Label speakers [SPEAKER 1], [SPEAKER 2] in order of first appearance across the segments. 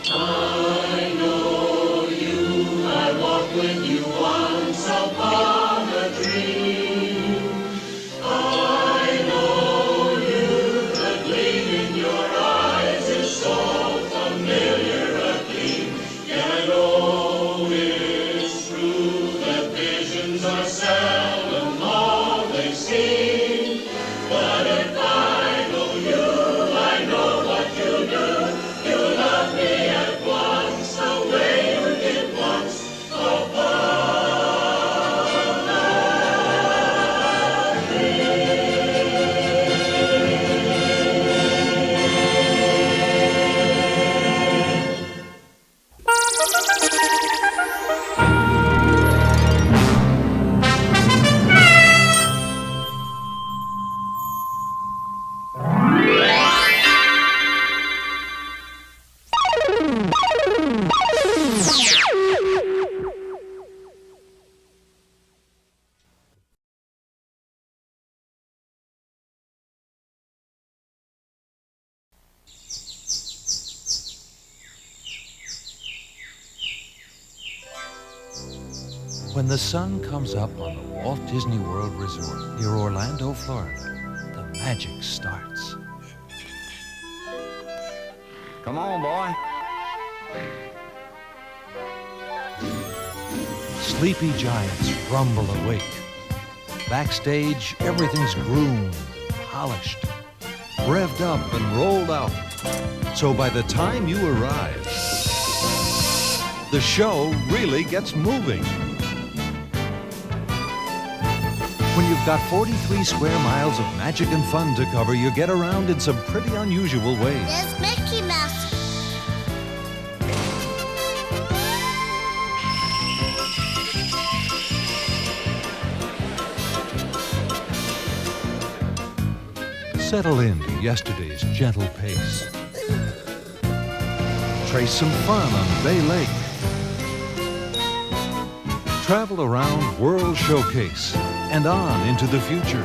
[SPEAKER 1] I know you, I walked with you once upon a dream. I know you, the gleam in your eyes is so familiar a gleam. Yet I know it's true that visions are seldom all they seem. But if I know you, I know what you do. You love me at once, the way you did once upon a dream.
[SPEAKER 2] When the sun comes up on the Walt Disney World Resort near Orlando, Florida, the magic starts.
[SPEAKER 3] Come on, boy.
[SPEAKER 2] Sleepy giants rumble awake. Backstage, everything's groomed, polished, revved up and rolled out. So by the time you arrive, the show really gets moving. When you've got 43 square miles of magic and fun to cover, you get around in some pretty unusual ways.
[SPEAKER 4] There's Mickey Mouse.
[SPEAKER 2] Settle into yesterday's gentle pace. Trace some fun on Bay Lake. Travel around World Showcase and on into the future.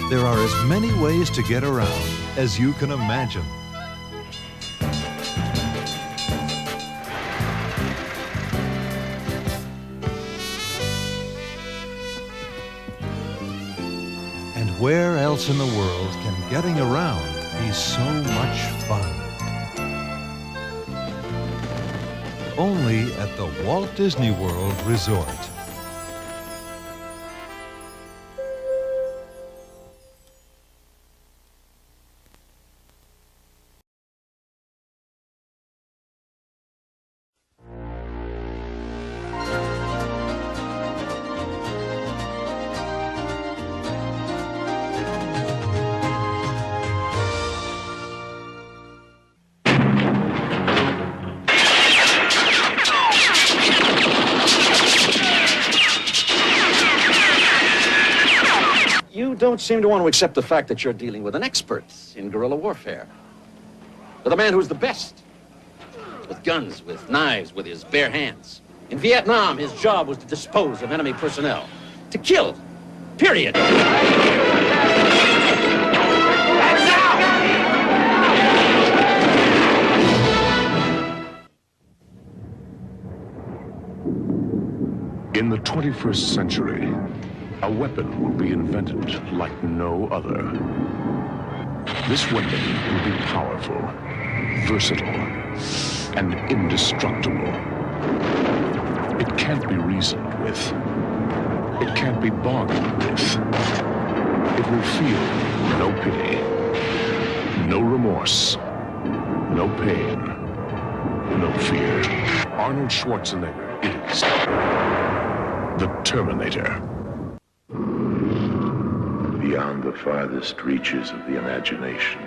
[SPEAKER 2] There are as many ways to get around as you can imagine. And where else in the world can getting around be so much fun? Only at the Walt Disney World Resort.
[SPEAKER 5] You don't seem to want to accept the fact that you're dealing with an expert in guerrilla warfare. With a man who's the best. With guns, with knives, with his bare hands. In Vietnam, his job was to dispose of enemy personnel. To kill. Period.
[SPEAKER 6] In the 21st century, a weapon will be invented like no other. This weapon will be powerful, versatile, and indestructible. It can't be reasoned with. It can't be bargained with. It will feel no pity, no remorse, no pain, no fear. Arnold Schwarzenegger is the Terminator.
[SPEAKER 7] Beyond the farthest reaches of the imagination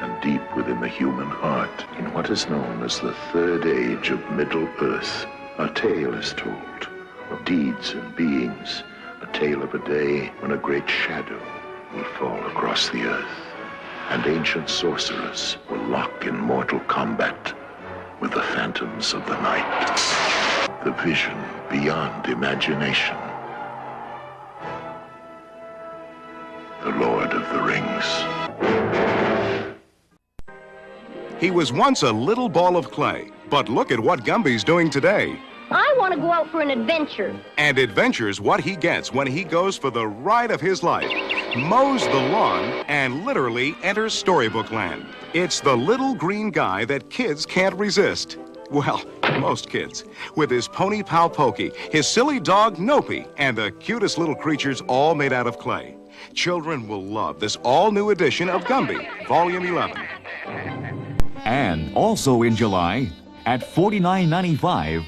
[SPEAKER 7] and deep within the human heart, in what is known as the third age of Middle Earth, a tale is told of deeds and beings, a tale of a day when a great shadow will fall across the earth, and ancient sorcerers will lock in mortal combat with the phantoms of the night. The vision beyond imagination. The Lord of the Rings.
[SPEAKER 4] He was once a little ball of clay, but look at what Gumby's doing today.
[SPEAKER 8] I want to go out for an adventure.
[SPEAKER 4] And adventure's what he gets when he goes for the ride of his life, mows the lawn, and literally enters storybook land. It's the little green guy that kids can't resist. Well, most kids. With his pony pal Pokey, his silly dog Nopey, and the cutest little creatures all made out of clay. Children will love this all-new edition of Gumby, Volume 11.
[SPEAKER 9] And also in July, at $49.95,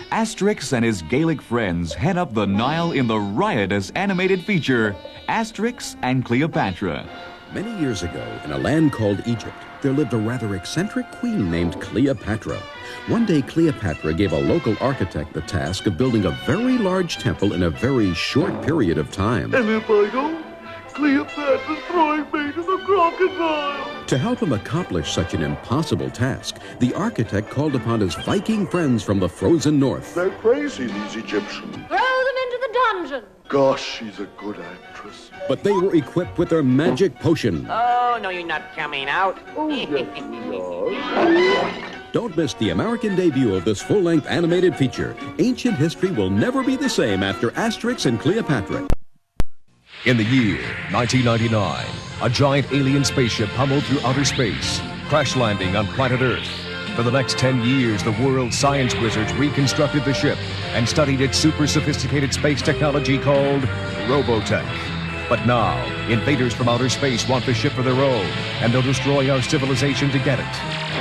[SPEAKER 9] Asterix and his Gaelic friends head up the Nile in the riotous animated feature, Asterix and Cleopatra.
[SPEAKER 10] Many years ago, in a land called Egypt, there lived a rather eccentric queen named Cleopatra. One day, Cleopatra gave a local architect the task of building a very large temple in a very short period of time.
[SPEAKER 11] And if I don't, Cleopatra's throwing me to the crocodile.
[SPEAKER 10] To help him accomplish such an impossible task, the architect called upon his Viking friends from the frozen north.
[SPEAKER 11] They're crazy, these Egyptians.
[SPEAKER 8] Throw them into the dungeon.
[SPEAKER 11] Gosh, she's a good actress.
[SPEAKER 10] But they were equipped with their magic potion.
[SPEAKER 12] Oh, no, you're not coming out.
[SPEAKER 11] Oh, yes, we are.
[SPEAKER 10] Don't miss the American debut of this full-length animated feature. Ancient history will never be the same after Asterix and Cleopatra.
[SPEAKER 13] In the year 1999, a giant alien spaceship pummeled through outer space, crash landing on planet Earth. For the next 10 years, the world's science wizards reconstructed the ship and studied its super sophisticated space technology called Robotech. But now, invaders from outer space want the ship for their own, and they'll destroy our civilization to get it.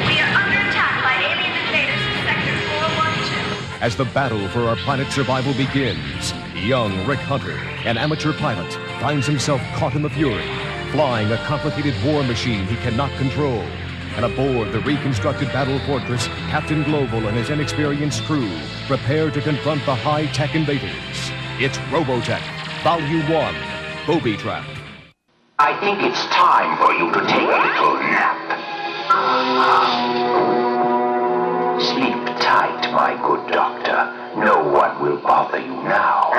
[SPEAKER 14] We are under attack by alien invaders in Sector 412.
[SPEAKER 13] As the battle for our planet's survival begins, young Rick Hunter, an amateur pilot, finds himself caught in the fury, flying a complicated war machine he cannot control. And aboard the reconstructed battle fortress, Captain Global and his inexperienced crew prepare to confront the high-tech invaders. It's Robotech, Volume 1, Booby Trap.
[SPEAKER 15] I think it's time for you to take a little nap. Sleep tight, my good doctor. No one will bother you now.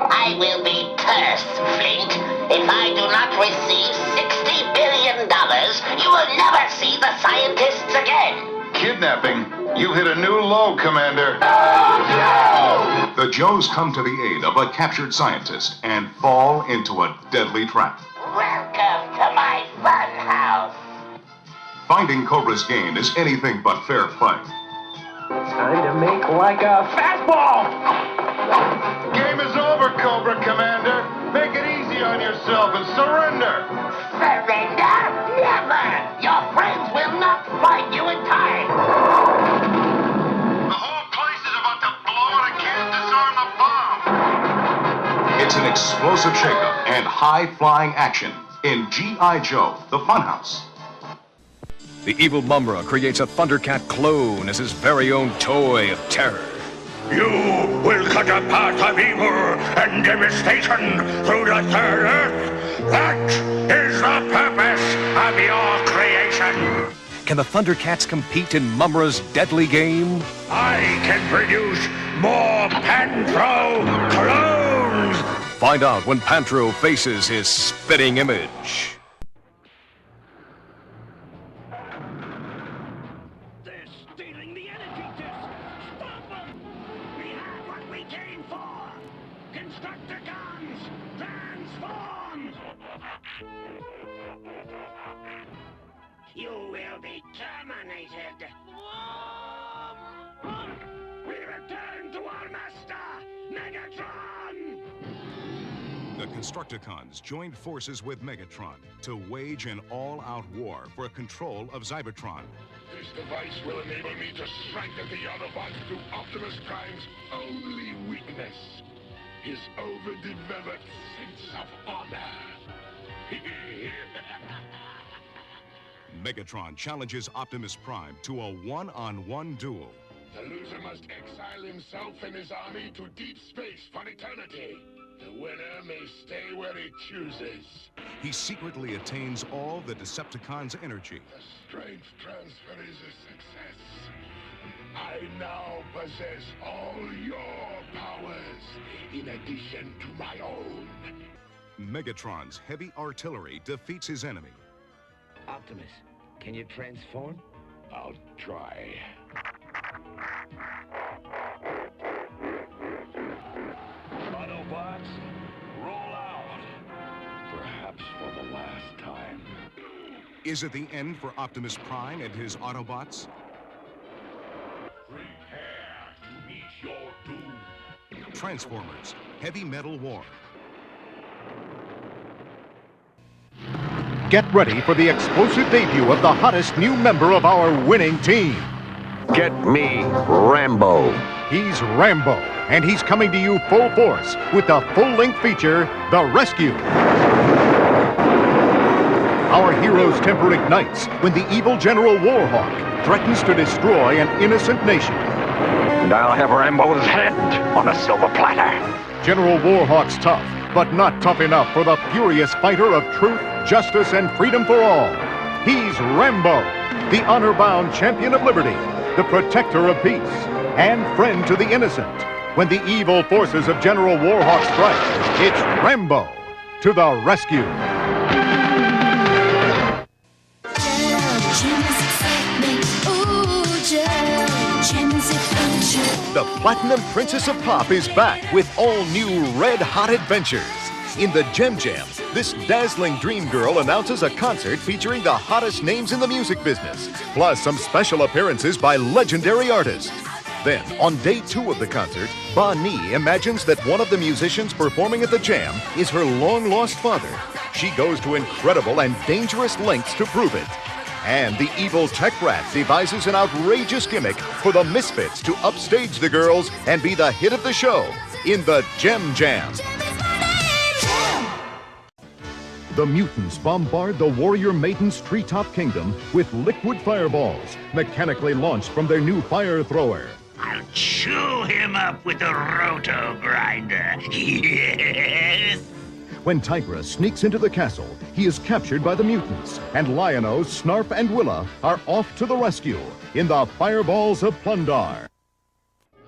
[SPEAKER 16] I will be cursed, Flint. If I do not receive $60 billion, you will never see the scientists again.
[SPEAKER 7] Kidnapping? You hit a new low, Commander.
[SPEAKER 4] The Joes come to the aid of a captured scientist and fall into a deadly trap.
[SPEAKER 16] Welcome to my fun house.
[SPEAKER 4] Finding Cobra's gain is anything but fair play.
[SPEAKER 12] Time to make like a fastball.
[SPEAKER 7] Game is over, Cobra Commander. Make it easy on yourself and surrender.
[SPEAKER 16] Surrender? Never! Your friends will not find you in time.
[SPEAKER 7] The whole place is about to blow and I can't disarm the bomb.
[SPEAKER 4] It's an explosive shakeup and high-flying action in G.I. Joe, the Funhouse.
[SPEAKER 13] The evil Mumra creates a Thundercat clone as his very own toy of terror.
[SPEAKER 17] You will cut a path of evil and devastation through the third earth. That is the purpose of your creation.
[SPEAKER 13] Can the Thundercats compete in Mumra's deadly game?
[SPEAKER 17] I can produce more Pantro clones.
[SPEAKER 13] Find out when Pantro faces his spitting image.
[SPEAKER 14] You will be terminated. We return to our master, Megatron!
[SPEAKER 4] The Constructicons joined forces with Megatron to wage an all-out war for control of Cybertron.
[SPEAKER 17] This device will enable me to strengthen the Autobots through Optimus Prime's only weakness, his overdeveloped sense of honor.
[SPEAKER 4] Megatron challenges Optimus Prime to a one-on-one duel.
[SPEAKER 17] The loser must exile himself and his army to deep space for eternity. The winner may stay where he chooses.
[SPEAKER 4] He secretly attains all the Decepticons' energy.
[SPEAKER 17] The strength transfer is a success. I now possess all your powers, in addition to my own.
[SPEAKER 4] Megatron's heavy artillery defeats his enemy.
[SPEAKER 15] Optimus, can you transform?
[SPEAKER 6] I'll try. Autobots, roll out. Perhaps for the last time.
[SPEAKER 4] Is it the end for Optimus Prime and his Autobots?
[SPEAKER 17] Prepare to meet your doom.
[SPEAKER 4] Transformers, Heavy Metal War.
[SPEAKER 18] Get ready for the explosive debut of the hottest new member of our winning team.
[SPEAKER 7] Get me Rambo.
[SPEAKER 18] He's Rambo, and he's coming to you full force with the full-length feature, The Rescue. Our hero's temper ignites when the evil General Warhawk threatens to destroy an innocent nation.
[SPEAKER 17] And I'll have Rambo's head on a silver platter.
[SPEAKER 18] General Warhawk's tough, but not tough enough for the furious fighter of truth, justice, and freedom for all. He's Rambo, the honor-bound champion of liberty, the protector of peace, and friend to the innocent. When the evil forces of General Warhawk strike, it's Rambo to the rescue. The Platinum Princess of Pop is back with all new red-hot adventures. In the Gem Jam, this dazzling dream girl announces a concert featuring the hottest names in the music business, plus some special appearances by legendary artists. Then, on day 2 of the concert, Ba Nee imagines that one of the musicians performing at the Jam is her long-lost father. She goes to incredible and dangerous lengths to prove it. And the evil tech rat devises an outrageous gimmick for the Misfits to upstage the girls and be the hit of the show in the Gem Jam. The mutants bombard the Warrior Maiden's treetop kingdom with liquid fireballs, mechanically launched from their new fire thrower.
[SPEAKER 17] I'll chew him up with a roto grinder. Yes.
[SPEAKER 18] When Tigra sneaks into the castle, he is captured by the mutants, and Lion-O, Snarf, and Willa are off to the rescue in the Fireballs of Plundar.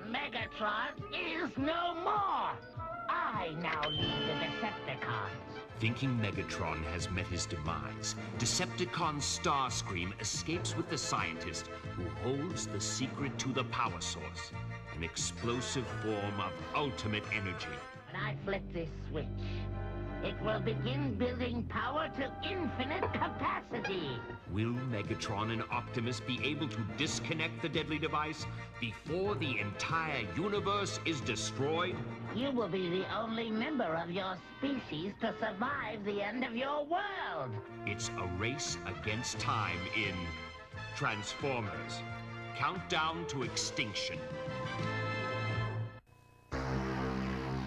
[SPEAKER 16] Megatron is no more. I now lead the Decepticons.
[SPEAKER 19] Thinking Megatron has met his demise, Decepticon Starscream escapes with the scientist who holds the secret to the power source, an explosive form of ultimate energy.
[SPEAKER 16] When I flip this switch, it will begin building power to infinite capacity.
[SPEAKER 19] Will Megatron and Optimus be able to disconnect the deadly device before the entire universe is destroyed?
[SPEAKER 16] You will be the only member of your species to survive the end of your world.
[SPEAKER 19] It's a race against time in Transformers. Countdown to Extinction.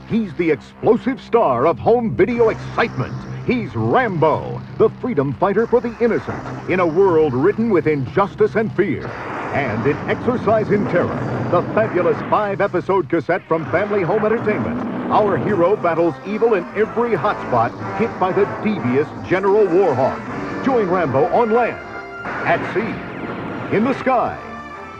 [SPEAKER 18] He's the explosive star of home video excitement. He's Rambo, the freedom fighter for the innocent, in a world ridden with injustice and fear. And in Exercise in Terror, the fabulous 5-episode cassette from Family Home Entertainment, our hero battles evil in every hotspot hit by the devious General Warhawk. Join Rambo on land, at sea, in the sky,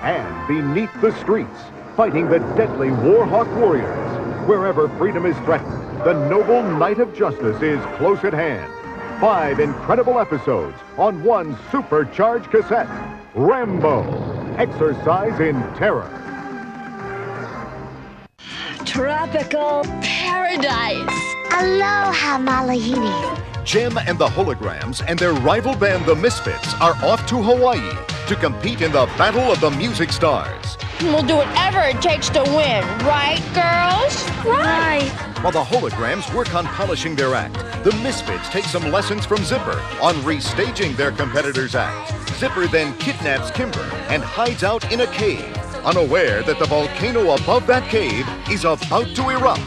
[SPEAKER 18] and beneath the streets, fighting the deadly Warhawk warriors. Wherever freedom is threatened, the noble Knight of Justice is close at hand. 5 incredible episodes on one supercharged cassette. Rambo, Exercise in Terror.
[SPEAKER 20] Tropical paradise.
[SPEAKER 8] Aloha, Malahini.
[SPEAKER 18] Jem and the Holograms and their rival band, the Misfits, are off to Hawaii to compete in the Battle of the Music Stars.
[SPEAKER 20] We'll do whatever it takes to win, right, girls? Right.
[SPEAKER 18] While the Holograms work on polishing their act, the Misfits take some lessons from Zipper on restaging their competitor's act. Zipper then kidnaps Kimber and hides out in a cave, unaware that the volcano above that cave is about to erupt.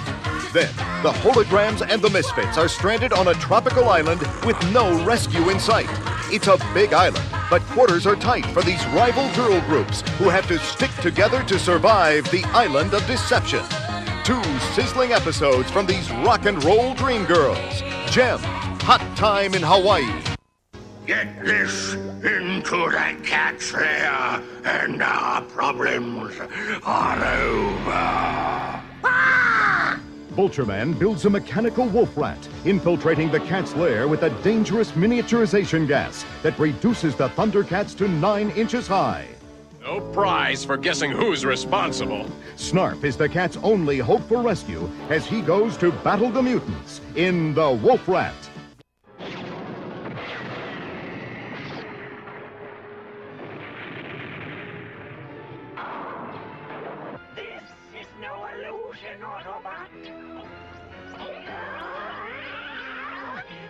[SPEAKER 18] Then, the Holograms and the Misfits are stranded on a tropical island with no rescue in sight. It's a big island, but quarters are tight for these rival girl groups who have to stick together to survive the Island of Deception. 2 sizzling episodes from these rock and roll dream girls. Gem, Hot Time in Hawaii.
[SPEAKER 17] Get this into the cat's lair, and our problems are over.
[SPEAKER 16] Ah!
[SPEAKER 18] Vultureman builds a mechanical wolf rat, infiltrating the cat's lair with a dangerous miniaturization gas that reduces the Thundercats to 9 inches high.
[SPEAKER 21] No prize for guessing who's responsible.
[SPEAKER 18] Snarf is the cat's only hope for rescue as he goes to battle the mutants in The Wolf Rat.
[SPEAKER 1] This is no illusion, Autobot.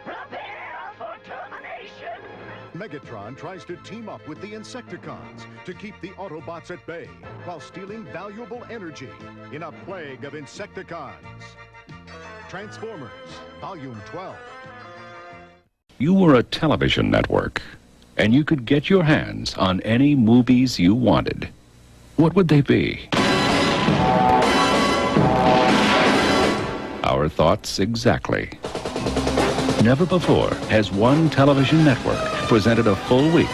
[SPEAKER 1] Prepare for termination.
[SPEAKER 18] Megatron tries to team up with the Insecticons to keep the Autobots at bay while stealing valuable energy in a plague of Insecticons. Transformers, Volume 12.
[SPEAKER 6] You were a television network, and you could get your hands on any movies you wanted. What would they be? Our thoughts exactly. Never before has one television network presented a full week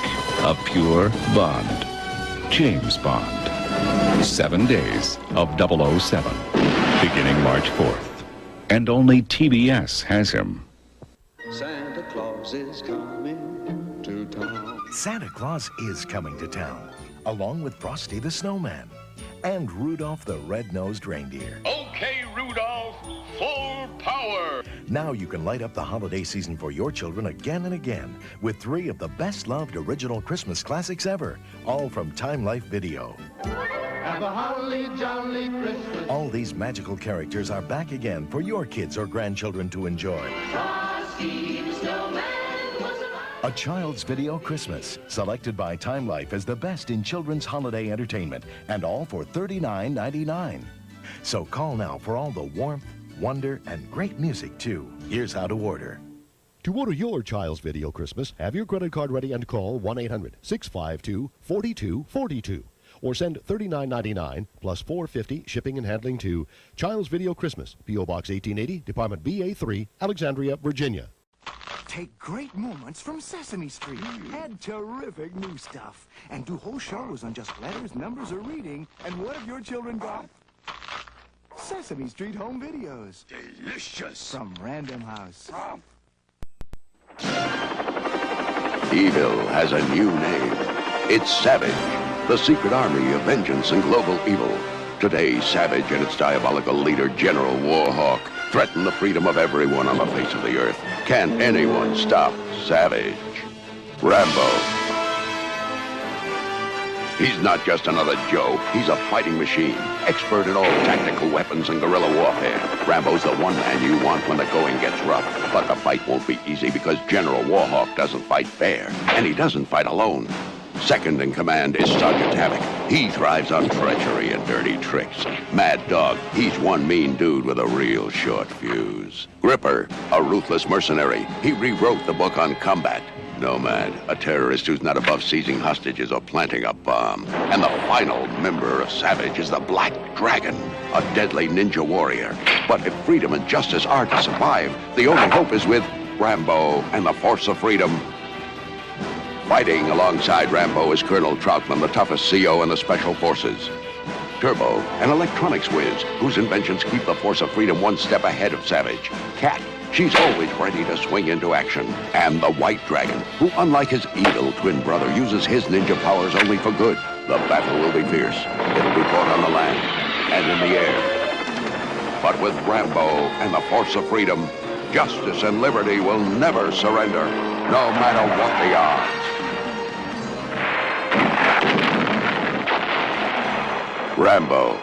[SPEAKER 6] of pure Bond. James Bond. 7 days of 007, beginning March 4th. And only TBS has him.
[SPEAKER 22] Santa Claus is coming to town.
[SPEAKER 23] Santa Claus is coming to town, along with Frosty the Snowman and Rudolph the Red-Nosed Reindeer.
[SPEAKER 17] Okay, Rudolph, full power.
[SPEAKER 23] Now you can light up the holiday season for your children again and again with 3 of the best-loved original Christmas classics ever, all from Time Life Video.
[SPEAKER 1] Have a holly jolly Christmas.
[SPEAKER 23] All these magical characters are back again for your kids or grandchildren to enjoy.
[SPEAKER 1] Frosty the Snowman was
[SPEAKER 23] A Child's Video Christmas, selected by Time Life as the best in children's holiday entertainment, and all for $39.99. So call now for all the warmth, wonder, and great music, too. Here's how to order.
[SPEAKER 24] To order your Child's Video Christmas, have your credit card ready and call 1-800-652-4242. Or send $39.99 plus $4.50 shipping and handling to Child's Video Christmas, P.O. Box 1880, Department BA3, Alexandria, Virginia.
[SPEAKER 25] Take great moments from Sesame Street. Add terrific new stuff. And do whole shows on just letters, numbers, or reading. And what have your children got? Sesame Street home videos.
[SPEAKER 17] Delicious.
[SPEAKER 25] From Random House.
[SPEAKER 26] Evil has a new name. It's Savage, the secret army of vengeance and global evil. Today, Savage and its diabolical leader, General Warhawk, threaten the freedom of everyone on the face of the earth. Can anyone stop Savage? Rambo. He's not just another Joe. He's a fighting machine, expert at all tactical weapons and guerrilla warfare. Rambo's the one man you want when the going gets rough. But the fight won't be easy because General Warhawk doesn't fight fair, and he doesn't fight alone. Second in command is Sergeant Havoc. He thrives on treachery and dirty tricks. Mad Dog, he's one mean dude with a real short fuse. Gripper, a ruthless mercenary. He rewrote the book on combat. Nomad, a terrorist who's not above seizing hostages or planting a bomb. And the final member of Savage is the Black Dragon, a deadly ninja warrior. But if freedom and justice are to survive, the only hope is with Rambo and the Force of Freedom. Fighting alongside Rambo is Colonel Troutman, the toughest CO in the Special Forces. Turbo, an electronics whiz whose inventions keep the Force of Freedom one step ahead of Savage. Cat, she's always ready to swing into action. And the White Dragon, who unlike his evil twin brother, uses his ninja powers only for good. The battle will be fierce. It'll be fought on the land and in the air. But with Rambo and the Force of Freedom, justice and liberty will never surrender, no matter what the odds. Rambo.